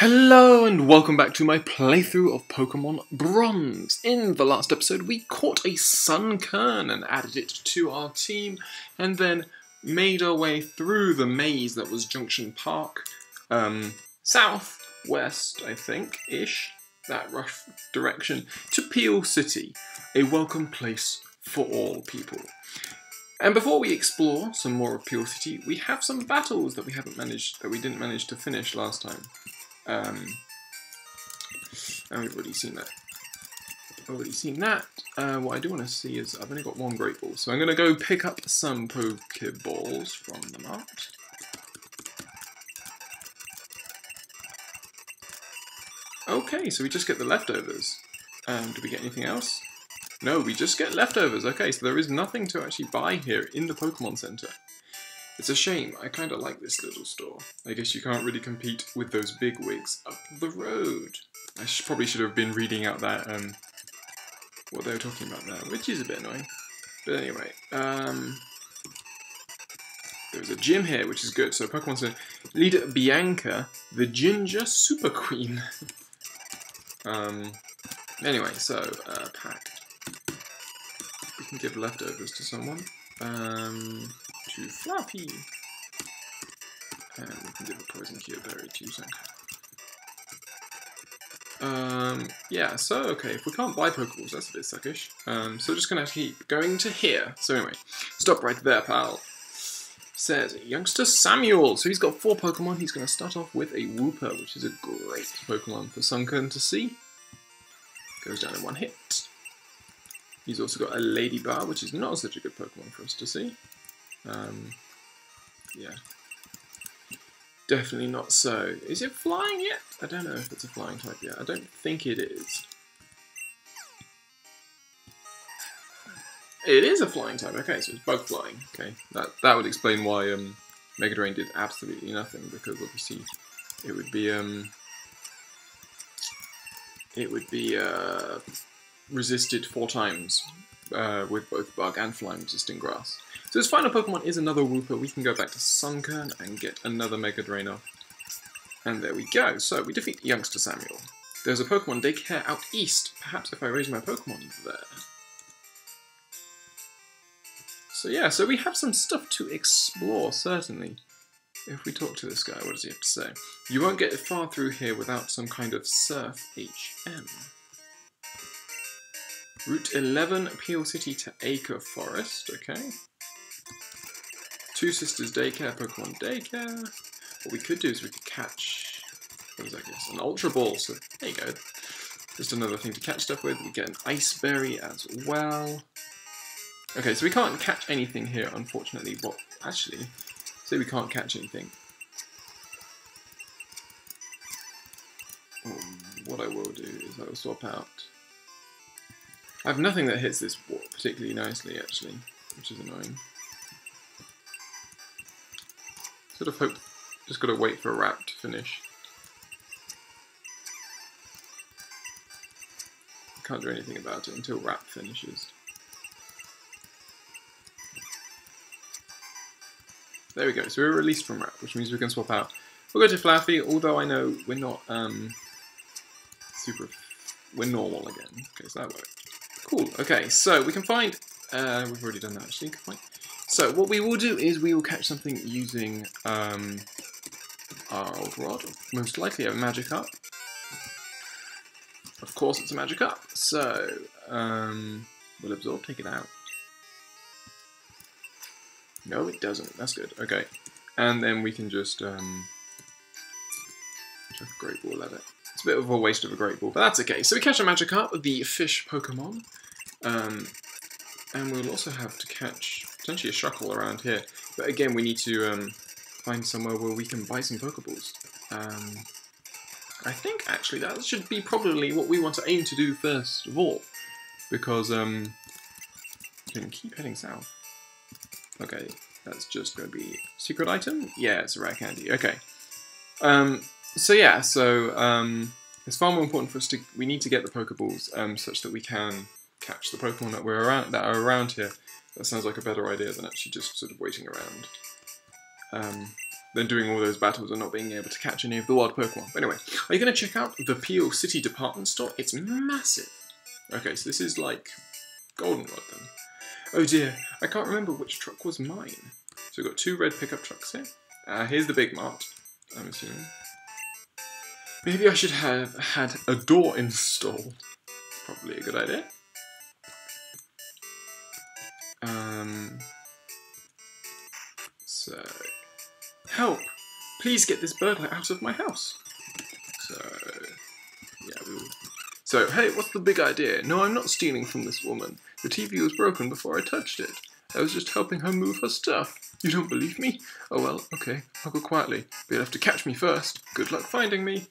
Hello and welcome back to my playthrough of Pokemon Bronze. In the last episode we caught a Sunkern and added it to our team and then made our way through the maze that was Junction Park, southwest I think-ish, that rough direction, to Peel City, a welcome place for all people. And before we explore some more of Peel City, we have some battles that we didn't manage to finish last time. And we've already seen that. What I do want to see is I've only got one Great Ball, so I'm going to go pick up some Pokeballs from the mart. Okay, so we just get the leftovers. Do we get anything else? No, we just get leftovers. Okay, so there is nothing to actually buy here in the Pokemon Center. It's a shame, I kind of like this little store. I guess you can't really compete with those big wigs up the road. I probably should have been reading out that, what they were talking about there, which is a bit annoying. But anyway, there's a gym here, which is good. So Pokemon Center, leader Bianca, the Ginger Super Queen. Anyway, so, pack. We can give leftovers to someone. To Fluffy. And we can give a Poison Cure Berry to Sanka. Yeah, so, okay, if we can't buy Pokeballs, that's a bit suckish. So just gonna keep going to here. So anyway, stop right there, pal. Says Youngster Samuel. So he's got 4 Pokemon. He's gonna start off with a Wooper, which is a great Pokemon for Sunkern to see. Goes down in 1 hit. He's also got a Ladybug, which is not such a good Pokemon for us to see. Yeah. Definitely not so. Is it flying yet? I don't know if it's a flying type yet. I don't think it is. It is a flying type. Okay, so it's bug flying. Okay, that would explain why Mega Drain did absolutely nothing, because obviously it would be resisted 4 times with both bug and flying resisting grass. So his final Pokemon is another Wooper. We can go back to Sunkern and get another Mega Drain. And there we go. So we defeat Youngster Samuel. There's a Pokemon daycare out east. Perhaps if I raise my Pokemon there. So yeah, so we have some stuff to explore, certainly. If we talk to this guy, what does he have to say? You won't get far through here without some kind of Surf HM. Route 11, Peel City to Acre Forest, okay. Two Sisters Daycare, Pokemon Daycare. What we could do is we could catch, what is that, I guess, an Ultra Ball, so there you go. Just another thing to catch stuff with. We get an Ice Berry as well. Okay, so we can't catch anything here, unfortunately. Well, actually, say we can't catch anything. What I will do is I will swap out. I have nothing that hits this wall particularly nicely, actually, which is annoying. Sort of hope, just gotta wait for a wrap to finish. Can't do anything about it until wrap finishes. There we go, so we're released from wrap, which means we can swap out. We'll go to Fluffy, although I know we're not, we're normal again. Okay, so that worked. Cool, okay, so we can find, we've already done that actually, so what we will do is we will catch something using our old rod, most likely a Magikarp. Of course it's a Magikarp, so we'll absorb, take it out. No it doesn't, that's good, okay. And then we can just chuck a Great Ball at it. It's a bit of a waste of a Great Ball, but that's okay. So we catch a Magikarp, the fish Pokemon. And we'll also have to catch potentially a Shuckle around here. But again, we need to find somewhere where we can buy some Pokeballs. I think actually that should be probably what we want to aim to do first of all. Because we can keep heading south. Okay, that's just going to be secret item? Yeah, it's a rare candy. Okay. So yeah, it's far more important for us to, we need to get the Pokeballs such that we can catch the Pokemon that are around here. That sounds like a better idea than actually just sort of waiting around. than doing all those battles and not being able to catch any of the wild Pokemon. But anyway, are you going to check out the Peel City department store? It's massive. Okay, so this is like Goldenrod then. Oh dear, I can't remember which truck was mine. So we've got 2 red pickup trucks here. Here's the big mart, I'm assuming. Maybe I should have had a door installed. Probably a good idea. So, help! Please get this burglar out of my house. So, yeah, So, hey, what's the big idea? No, I'm not stealing from this woman. The TV was broken before I touched it. I was just helping her move her stuff. You don't believe me? Oh well, okay, I'll go quietly. But you'll have to catch me first. Good luck finding me.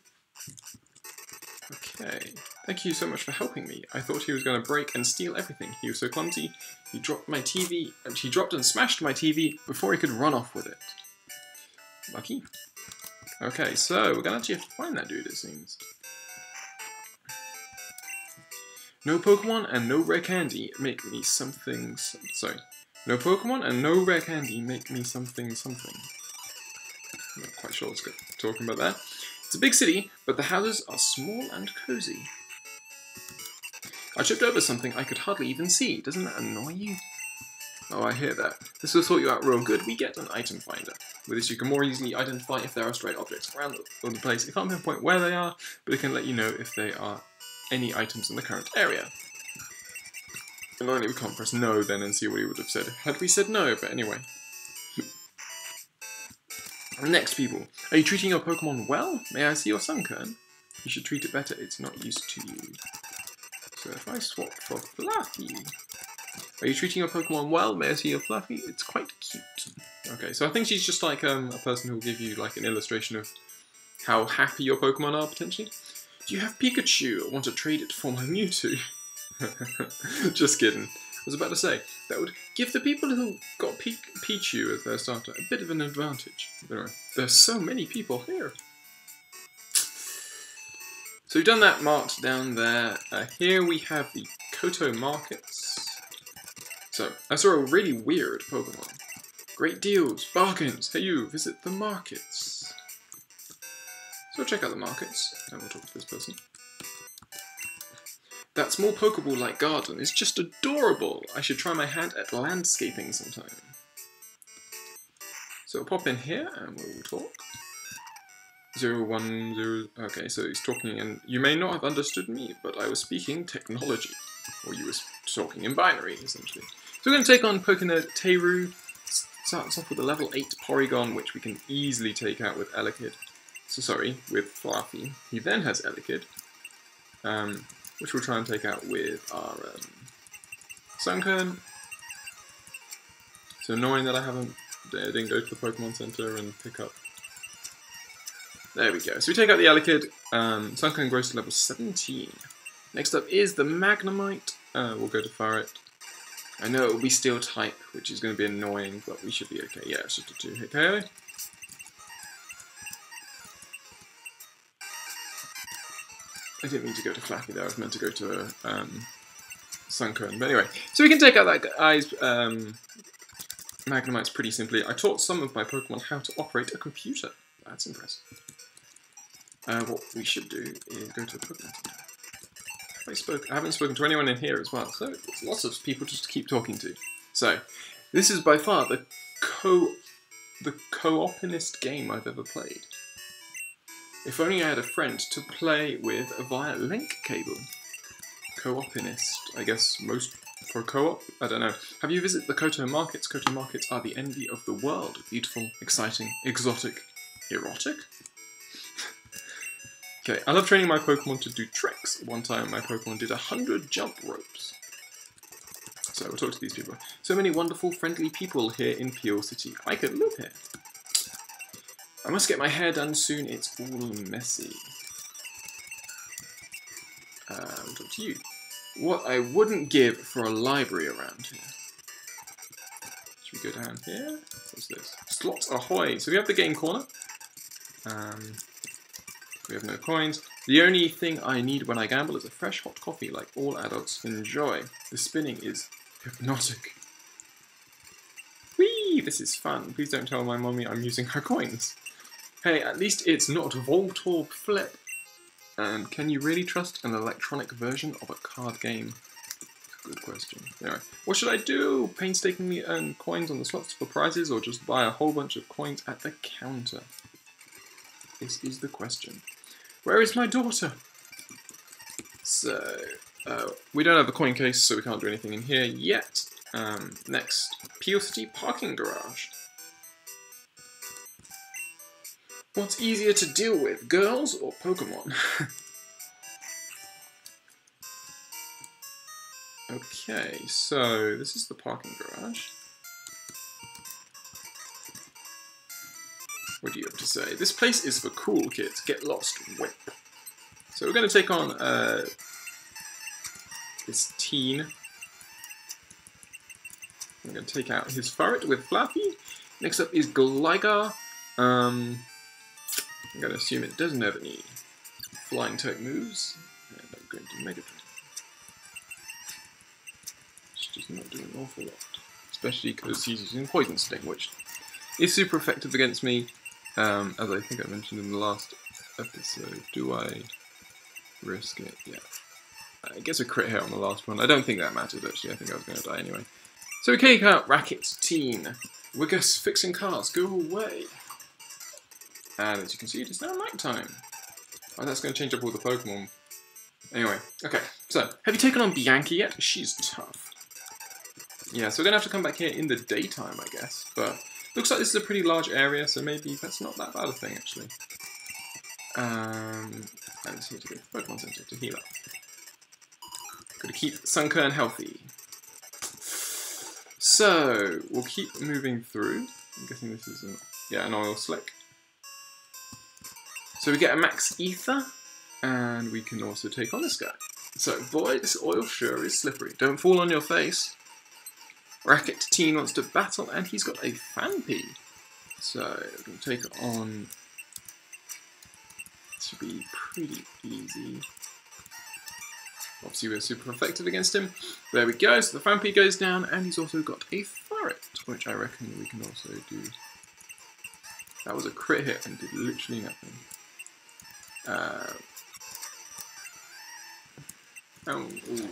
Okay, thank you so much for helping me. I thought he was going to break and steal everything. He was so clumsy. He dropped my TV, he dropped and smashed my TV before he could run off with it. Lucky. Okay, so we're going to actually have to find that dude, it seems. No Pokemon and no rare candy make me something... Sorry. No Pokemon and no rare candy make me something something. I'm not quite sure what's talking about that. It's a big city, but the houses are small and cozy. I tripped over something I could hardly even see. Doesn't that annoy you? Oh, I hear that. This will sort you out real good. We get an item finder. With this you can more easily identify if there are stray objects around the place. It can't pinpoint where they are, but it can let you know if there are any items in the current area. Annoyingly, we can't press no then and see what he would have said had we said no, but anyway. Next, people. Are you treating your Pokemon well? May I see your Sunkern? You should treat it better, it's not used to you. So if I swap for Fluffy... Are you treating your Pokemon well? May I see your Fluffy? It's quite cute. Okay, so I think she's just like a person who will give you like an illustration of how happy your Pokemon are, potentially. Do you have Pikachu? I want to trade it for my Mewtwo. Just kidding. I was about to say, that would give the people who got Pichu as their starter a bit of an advantage. Anyway, there's so many people here. So we've done that mart down there. Here we have the Koto Markets. So, I saw a really weird Pokemon. Great deals, bargains, hey you, visit the markets. So check out the markets, and we'll talk to this person. That small Pokeball-like garden is just adorable. I should try my hand at landscaping sometime. So we'll pop in here and we'll talk. 010. Okay, so he's talking, and you may not have understood me, but I was speaking technology. Or you were talking in binary, essentially. So we're going to take on Pokénerd Teiru. Starts off with a level 8 Porygon, which we can easily take out with Elekid. So sorry, with Fluffy. He then has Elekid. Which we'll try and take out with our Sunkern. So annoying that I didn't go to the Pokemon Center and pick up. There we go. So we take out the Elekid. Sunkern grows to level 17. Next up is the Magnemite. We'll go to Farret. I know it will be Steel type, which is going to be annoying, but we should be okay. Yeah, it's just a 2-hit KO. I didn't mean to go to Flappy there, I was meant to go to Sunkern. But anyway, so we can take out that guy's Magnemites pretty simply. I taught some of my Pokemon how to operate a computer. That's impressive. What we should do is go to the Pokemon Center. I haven't spoken to anyone in here as well, so there's lots of people just to keep talking to. So, this is by far the co-opinest game I've ever played. If only I had a friend to play with via link cable. Co-opinist, I guess most for co-op? I don't know. Have you visited the Koto Markets? Koto Markets are the envy of the world. Beautiful, exciting, exotic, erotic? Okay, I love training my Pokemon to do tricks. One time my Pokemon did 100 jump ropes. So we'll talk to these people. So many wonderful, friendly people here in Peel City. I could live here. I must get my hair done soon, it's all messy. We'll talk to you. What I wouldn't give for a library around here. Should we go down here? What's this? Slots ahoy! So we have the game corner. We have no coins. The only thing I need when I gamble is a fresh hot coffee like all adults enjoy. The spinning is hypnotic. Whee! This is fun. Please don't tell my mommy I'm using her coins. Hey, at least it's not Voltorb Flip. And can you really trust an electronic version of a card game? Good question. Anyway, what should I do? Painstakingly earn coins on the slots for prizes, or just buy a whole bunch of coins at the counter? This is the question. Where is my daughter? So, we don't have a coin case, so we can't do anything in here yet. Next, Peel City Parking Garage. What's easier to deal with, girls or Pokemon? Okay, so this is the parking garage. What do you have to say? This place is for cool kids. Get lost, whip. So we're going to take on this teen. I'm going to take out his Furret with Flappy. Next up is Gligar. I'm going to assume it doesn't have any flying type moves. And I'm going to Mega Drain. It's just not doing an awful lot. Especially because he's using Poison Sting, which is super effective against me. As I think I mentioned in the last episode. Do I risk it? Yeah. I guess a crit hit on the last one. I don't think that mattered actually. I think I was going to die anyway. So we take out Racket Teen. We're just fixing cars. Go away. And as you can see, it is now night time. Oh, that's going to change up all the Pokemon. Anyway, okay. So, have you taken on Bianca yet? She's tough. Yeah, so we're going to have to come back here in the daytime, I guess. But looks like this is a pretty large area, so maybe that's not that bad a thing, actually. I just need to go to the Pokemon Center to heal up. Gotta keep Sunkern healthy. So, we'll keep moving through. I'm guessing this is an oil slick. So we get a max ether, and we can also take on this guy. So, boy, this oil sure is slippery. Don't fall on your face. Racket Teen wants to battle, and he's got a Phanpy. So, we can take it on. This should be pretty easy. Obviously, we're super effective against him. There we go, so the Phanpy goes down, and he's also got a Furret, which I reckon we can also do. That was a crit hit and did literally nothing.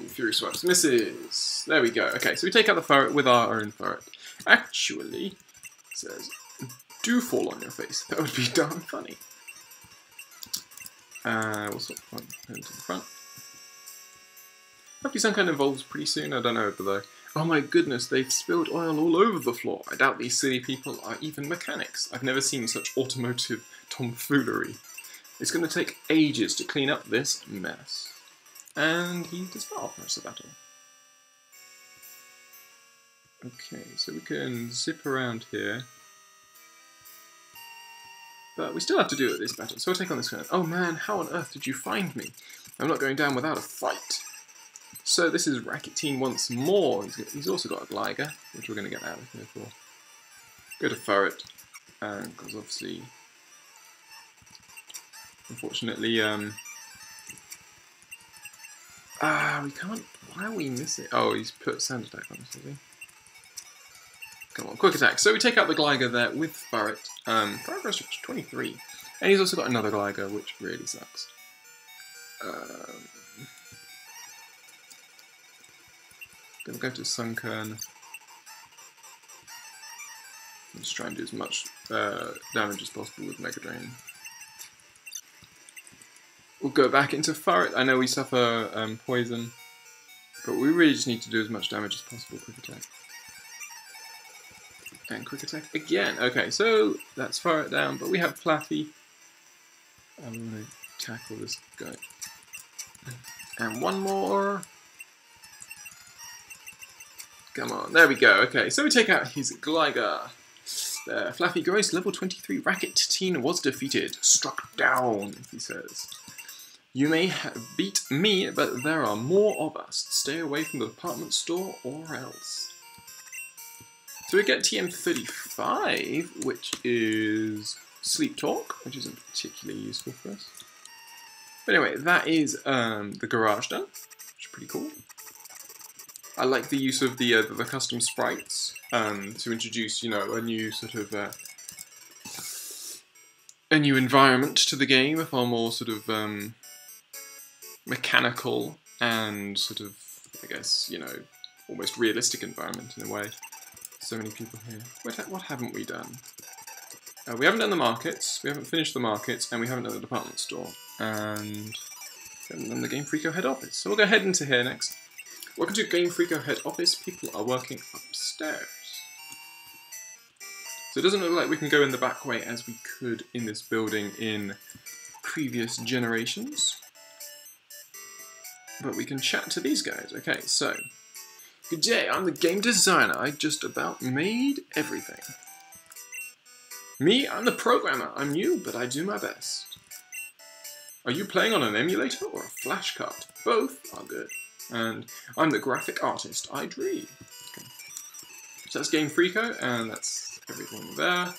Fury Swipes misses. There we go. Okay, so we take out the Furret with our own Furret. Actually, it says, do fall on your face. That would be darn funny. We'll sort of turn to the front. Hopefully some kind of evolves pretty soon. I don't know though. Oh my goodness, they've spilled oil all over the floor. I doubt these silly people are even mechanics. I've never seen such automotive tomfoolery. It's going to take ages to clean up this mess. And he does not finish the battle. Okay, so we can zip around here. But we still have to do it this battle, so we'll take on this guy. Oh man, how on earth did you find me? I'm not going down without a fight. So this is Racket Teen once more. He's also got a Gligar, which we're going to get out of here for. Go to Furret, because obviously, unfortunately, we can't. Why are we missing? Oh, he's put Sand Attack on us, has he? Come on, Quick Attack. So we take out the Gligar there with Furret. Furret goes to 23, and he's also got another Gligar, which really sucks. Gonna go to Sunkern. Let's try and do as much damage as possible with Mega Drain. We'll go back into Furret. I know we suffer poison, but we really just need to do as much damage as possible. Quick Attack. And Quick Attack again. Okay, so that's Furret down, but we have Flappy. I'm going to tackle this guy. And one more. Come on, there we go. Okay, so we take out his Gligar. There, Flappy grows level 23. Racket Teen was defeated. Struck down, he says. You may beat me, but there are more of us. Stay away from the department store or else. So we get TM35, which is Sleep Talk, which isn't particularly useful for us. But anyway, that is the garage done, which is pretty cool. I like the use of the custom sprites to introduce, you know, a new sort of a new environment to the game, a far more sort of mechanical and sort of, I guess, you know, almost realistic environment in a way. So many people here. What haven't we done? We haven't done the markets, we haven't finished the markets, and we haven't done the department store. And we haven't done the Game Freako head office. So we'll go head into here next. Welcome to Game Freako head office. People are working upstairs. So it doesn't look like we can go in the back way as we could in this building in previous generations. But we can chat to these guys. Okay, so. Good day, I'm the game designer. I just about made everything. Me, I'm the programmer. I'm new, but I do my best. Are you playing on an emulator or a flash card? Both are good. And I'm the graphic artist. I dream. Okay. So that's Game Freako, and that's everything there.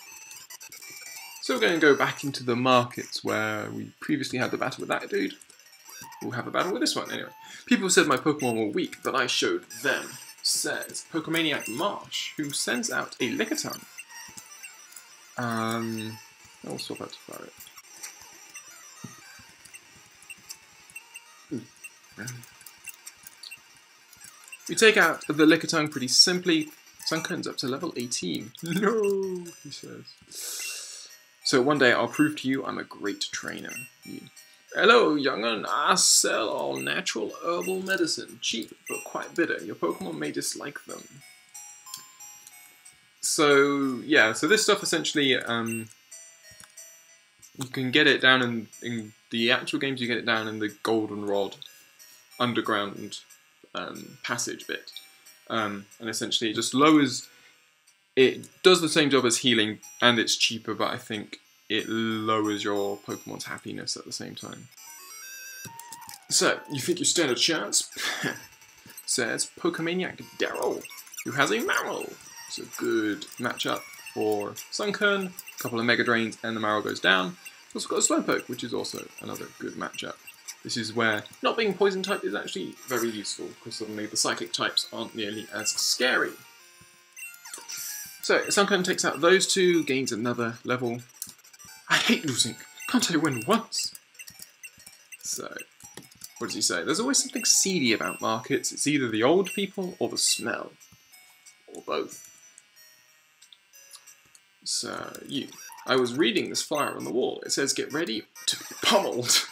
So we're going to go back into the markets where we previously had the battle with that dude. We'll have a battle with this one anyway. People said my Pokemon were weak, but I showed them. Says Pokemaniac Marsh, who sends out a Lickitung. I'll swap out to fire it. We take out the Lickitung pretty simply. Sunken's up to level 18. No, he says. So one day I'll prove to you I'm a great trainer. Hello, young'un. I sell all natural herbal medicine. Cheap, but quite bitter. Your Pokemon may dislike them. So, yeah, so this stuff essentially, you can get it down in the actual games, you get it down in the Goldenrod underground passage bit. And essentially it just lowers, it does the same job as healing, and it's cheaper, but I think it lowers your Pokemon's happiness at the same time. So, you think you stand a chance? Says Pokemaniac Daryl, who has a Marill. It's a good matchup for Sunken, a couple of Mega Drains, and the Marill goes down. Also got a Slowpoke, which is also another good matchup. This is where not being Poison type is actually very useful, because suddenly the Psychic types aren't nearly as scary. So, Sunken takes out those two, gains another level. I hate losing. Can't I win once? So, what does he say? There's always something seedy about markets. It's either the old people or the smell. Or both. So, I was reading this flyer on the wall. It says, get ready to be pummeled.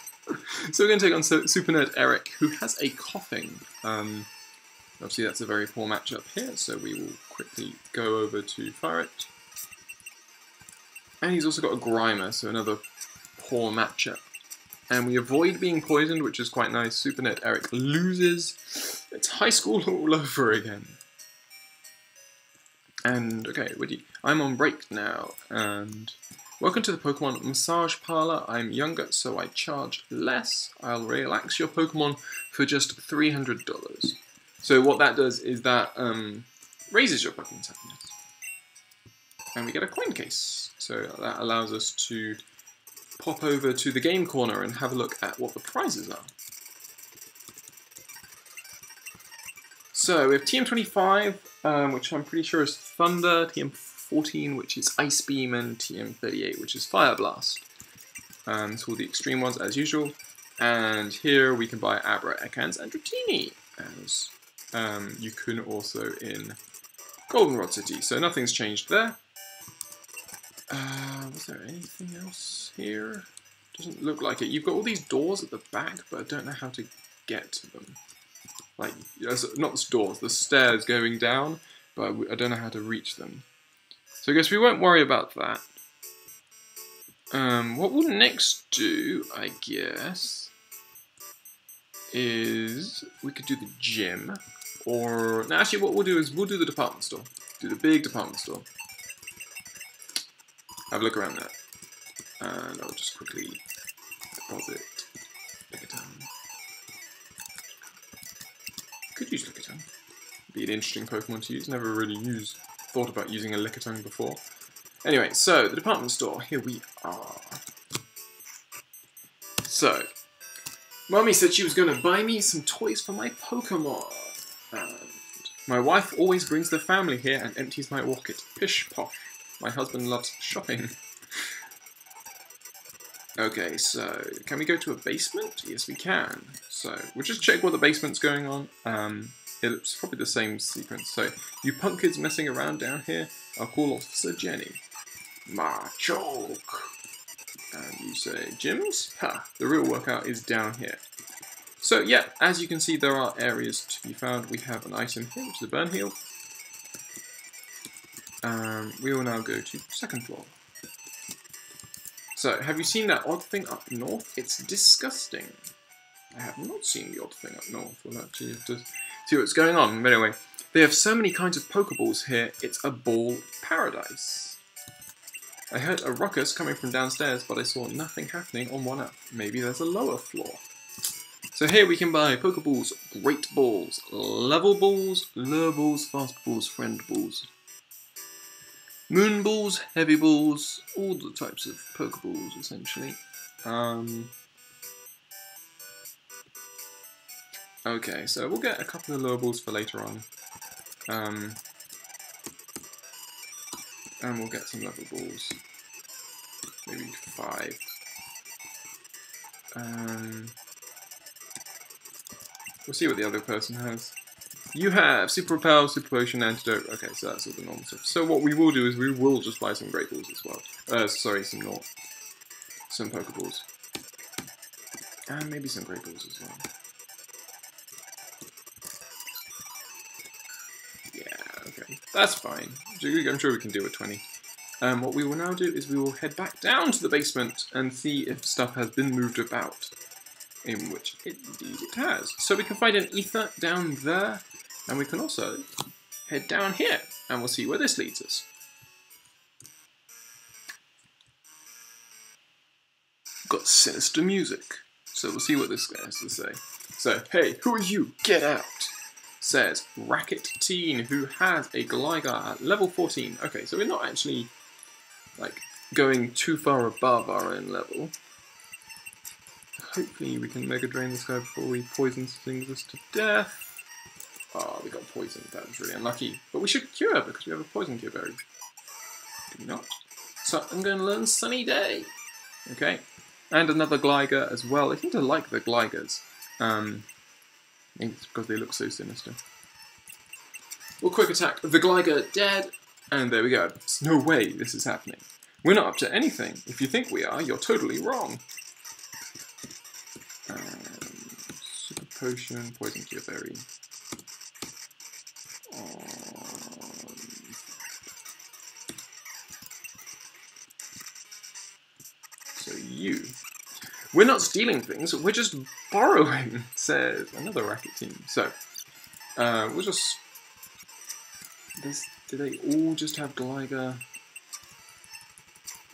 So we're going to take on Super Nerd Eric, who has a Coughing. Obviously that's a very poor matchup here, so we will quickly go over to fire it. And he's also got a Grimer, so another poor matchup. And we avoid being poisoned, which is quite nice. Super Nerd Eric loses. It's high school all over again. And, okay, I'm on break now, and welcome to the Pokemon Massage Parlor. I'm younger, so I charge less. I'll relax your Pokemon for just $300. So what that does is that raises your Pokemon's happiness. And we get a coin case. So that allows us to pop over to the game corner and have a look at what the prizes are. So we have TM25, which I'm pretty sure is Thunder, TM14, which is Ice Beam, and TM38, which is Fire Blast. It's all the extreme ones as usual. And here we can buy Abra, Ekans, and Dratini, as you can also in Goldenrod City. So nothing's changed there. Was there anything else here? Doesn't look like it. You've got all these doors at the back, but I don't know how to get to them. Like, not the doors, the stairs going down, but I don't know how to reach them. So I guess we won't worry about that. What we'll next do, I guess, is we could do the gym, or no, actually what we'll do is we'll do the department store. Do the big department store. Have a look around there. And I'll just quickly deposit Lickitung. Could use Lickitung. Be an interesting Pokemon to use. Never really thought about using a Lickitung before. Anyway, so the department store. Here we are. So, Mummy said she was going to buy me some toys for my Pokemon. And my wife always brings the family here and empties my wallet. Pish posh. My husband loves shopping. Okay, so can we go to a basement? Yes, we can. So we'll just check what the basement's going on. It's probably the same sequence. So you punk kids messing around down here, I'll call Officer Jenny. Machoke. And you say, gyms? Ha, the real workout is down here. So yeah, as you can see, there are areas to be found. We have an item here, which is a burn heal. We will now go to second floor. So, have you seen that odd thing up north? It's disgusting. I have not seen the odd thing up north. We'll actually have to see what's going on. But anyway, they have so many kinds of Pokeballs here, it's a ball paradise. I heard a ruckus coming from downstairs, but I saw nothing happening on one up. Maybe there's a lower floor. So here we can buy Pokeballs, Great Balls, Level Balls, Lure Balls, Fast Balls, Friend Balls. Moon balls, heavy balls, all the types of Pokeballs essentially. Okay, so we'll get a couple of lure balls for later on. And we'll get some level balls. Maybe 5. We'll see what the other person has. You have Super Repel, Super Potion, Antidote. Okay, so that's all the normal stuff. So what we will do is we will just buy some Great Balls as well. Sorry, some Pokeballs. And maybe some Great Balls as well. Yeah, okay. That's fine. I'm sure we can do a 20. What we will now do is we will head back down to the basement and see if stuff has been moved about. In which indeed it has. So we can find an ether down there. And we can also head down here, and we'll see where this leads us. Got sinister music, so we'll see what this guy has to say. So, hey, who are you? Get out! Says Racket Teen, who has a Gligar at level 14. Okay, so we're not actually, like, going too far above our own level. Hopefully we can Mega Drain this guy before he poisons us to death. Oh, we got poisoned. That was really unlucky. But we should cure because we have a poison cure berry. Do we not? So I'm going to learn Sunny Day. Okay. And another Gligar as well. I seem to like the Gligars. Maybe it's because they look so sinister. We'll quick attack the Gligar dead. And there we go. There's no way this is happening. We're not up to anything. If you think we are, you're totally wrong. Super Potion, Poison Cure Berry. So you. We're not stealing things, we're just borrowing, says another Racket Team. So, we'll just... Do they all just have Gligar?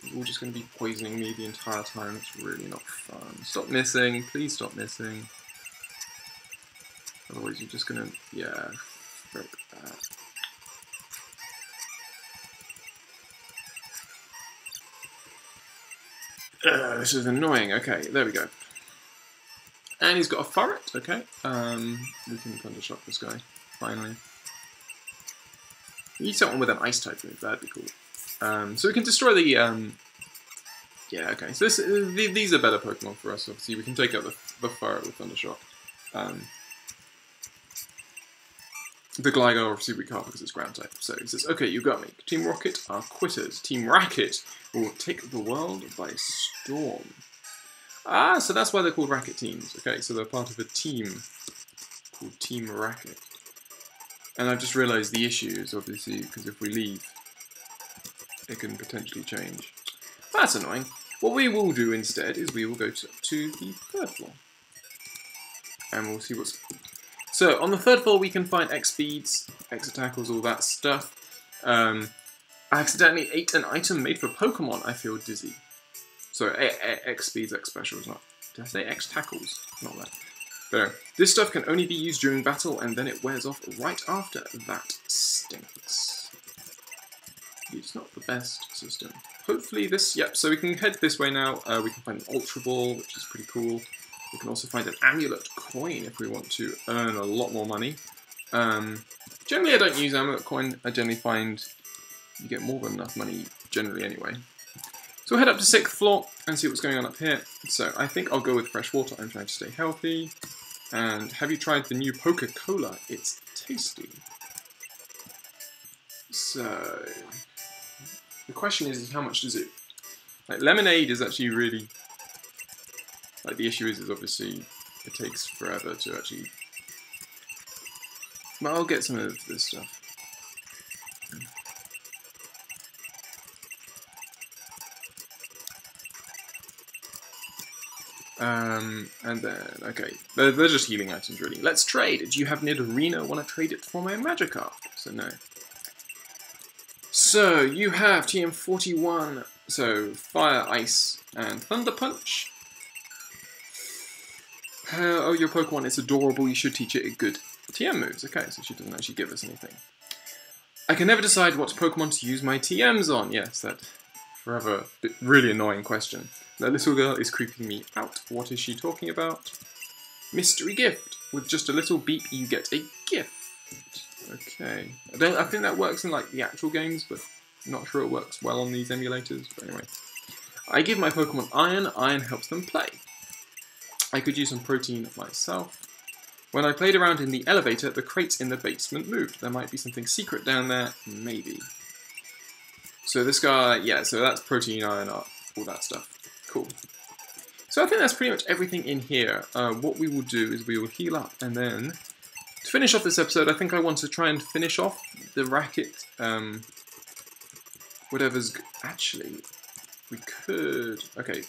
They're all just going to be poisoning me the entire time. It's really not fun. Stop missing. Please stop missing. Otherwise you're just going to... Yeah. Frick that. This is annoying. Okay, there we go. And he's got a Furret. Okay. We can Thundershock this guy. Finally. We need someone with an Ice type move. That'd be cool. So we can destroy the... Yeah, okay. So these are better Pokemon for us, obviously. We can take out the Furret with Thundershock. The Gligar obviously we can't because it's ground type. So he says, okay, you got me. Team Rocket are quitters. Team Racket will take the world by storm. Ah, so that's why they're called Racket Teams. Okay, so they're part of a team called Team Racket. And I've just realised the issue is obviously because if we leave, it can potentially change. That's annoying. What we will do instead is we will go to the third floor. And we'll see what's... So, on the third floor we can find X-Speeds, X-Tackles, all that stuff. I accidentally ate an item made for Pokemon. I feel dizzy. So, X-Speeds, X-Specials, not... Did I say X-Tackles? Not that. But this stuff can only be used during battle, and then it wears off right after. That stinks. It's not the best system. Hopefully this... Yep, so we can head this way now. We can find an Ultra Ball, which is pretty cool. We can also find an Amulet Coin if we want to earn a lot more money. Generally I don't use Amulet Coin. I generally find you get more than enough money, generally anyway. So we'll head up to 6th floor and see what's going on up here. So I think I'll go with fresh water. I'm trying to stay healthy. And have you tried the new Coca-Cola? It's tasty. So the question is how much does it... Like, lemonade is actually really... Like, the issue is obviously it takes forever to actually... But I'll get some of this stuff. And then, okay, they're just healing items really. Let's trade. Do you have Nidorina? Want to trade it for my Magikarp? So no. So you have TM41. So Fire, Ice, and Thunder Punch. Oh, your Pokemon is adorable. You should teach it good TM moves. Okay, so she doesn't actually give us anything. I can never decide what Pokemon to use my TMs on. Yes, that forever really annoying question. That little girl is creeping me out. What is she talking about? Mystery gift. With just a little beep, you get a gift. Okay. I think that works in like the actual games, but I'm not sure it works well on these emulators. But anyway, I give my Pokemon iron. Iron helps them play. I could use some protein myself. When I played around in the elevator, the crates in the basement moved. There might be something secret down there. Maybe. So this guy, yeah. So that's protein, iron, all that stuff. Cool. So I think that's pretty much everything in here. What we will do is we will heal up, and then to finish off this episode, I think I want to try and finish off the racket. Whatever's actually, we could. Okay,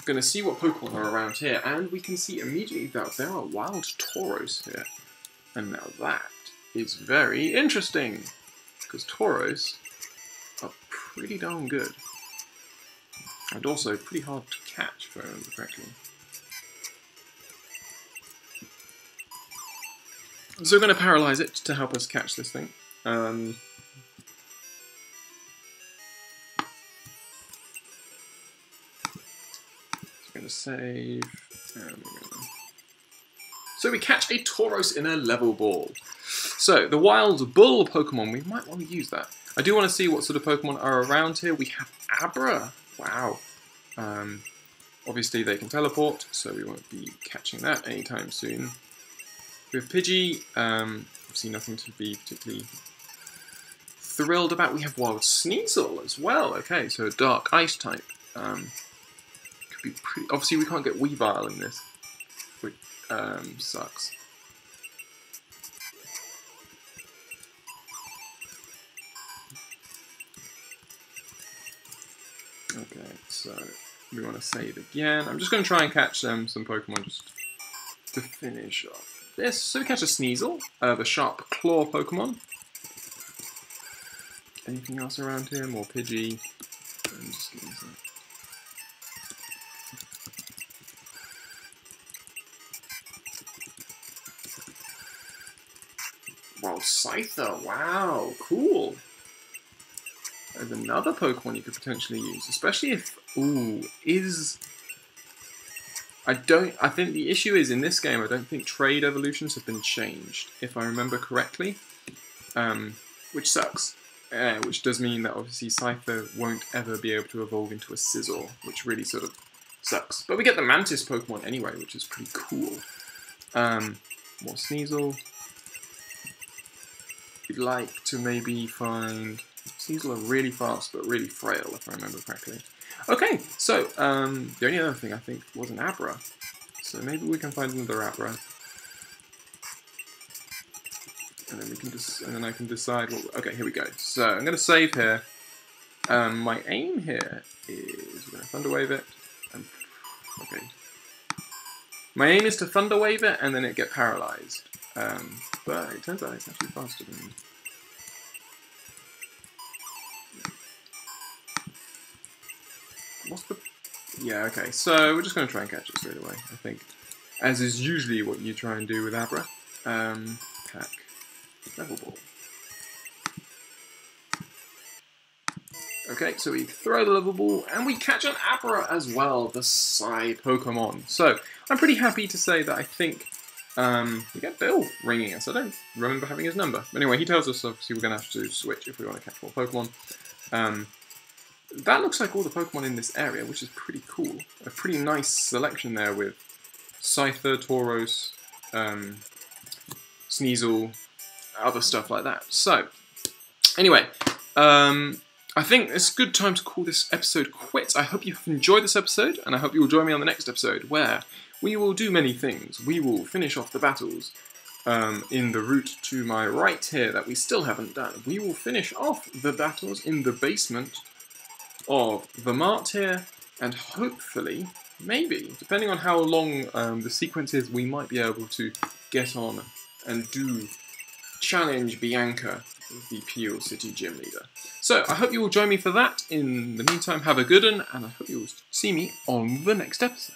going to see what Pokemon are around here, and we can see immediately that there are wild Tauros here, and now that is very interesting because Tauros are pretty darn good. And also pretty hard to catch, if I remember correctly. So we're going to paralyze it to help us catch this thing. I'm going to save. So we catch a Tauros in a level ball. So the wild bull Pokemon, we might want to use that. I do want to see what sort of Pokemon are around here. We have Abra. Wow. Obviously they can teleport, so we won't be catching that anytime soon. With Pidgey, obviously nothing to be particularly thrilled about. We have Wild Sneasel as well. Okay, so a Dark Ice type. Could be pretty... Obviously we can't get Weavile in this, which sucks. Okay, so we want to save again. I'm just going to try and catch some Pokemon just to finish off this. So we catch a Sneasel, the Sharp Claw Pokemon. Anything else around here? More Pidgey. Wild Scyther, wow, cool. There's another Pokemon you could potentially use, especially if, I think the issue is in this game, I don't think trade evolutions have been changed, if I remember correctly, which sucks, which does mean that obviously Scyther won't ever be able to evolve into a Scizor, which really sort of sucks. But we get the Mantis Pokemon anyway, which is pretty cool. More Sneasel. We'd like to maybe find... Sneasel are really fast, but really frail, if I remember correctly. Okay, so the only other thing I think was an Abra. So maybe we can find another Abra, and then we can and then I can decide what. Okay, here we go. So I'm going to save here. My aim here is we're going to Thunder Wave it. And, okay. My aim is to Thunder Wave it and then it get paralyzed. But it turns out it's actually faster than me. What's the... Yeah, okay, so we're just going to try and catch it straight away, I think. As is usually what you try and do with Abra. Pack. Level Ball. Okay, so we throw the Level Ball, and we catch an Abra as well, the Psy Pokemon. So, I'm pretty happy to say that I think we get Bill ringing us. I don't remember having his number. Anyway, he tells us obviously we're going to have to switch if we want to catch more Pokemon. that looks like all the Pokemon in this area, which is pretty cool. A pretty nice selection there with Scyther, Tauros, Sneasel, other stuff like that. So, anyway, I think it's a good time to call this episode quits. I hope you have enjoyed this episode, and I hope you will join me on the next episode, where we will do many things. We will finish off the battles in the route to my right here that we still haven't done. We will finish off the battles in the basement of the mart here, and hopefully, maybe, depending on how long the sequence is, we might be able to get on and do challenge Bianca, the Peel City Gym Leader. So, I hope you will join me for that. In the meantime, have a good one, and I hope you will see me on the next episode.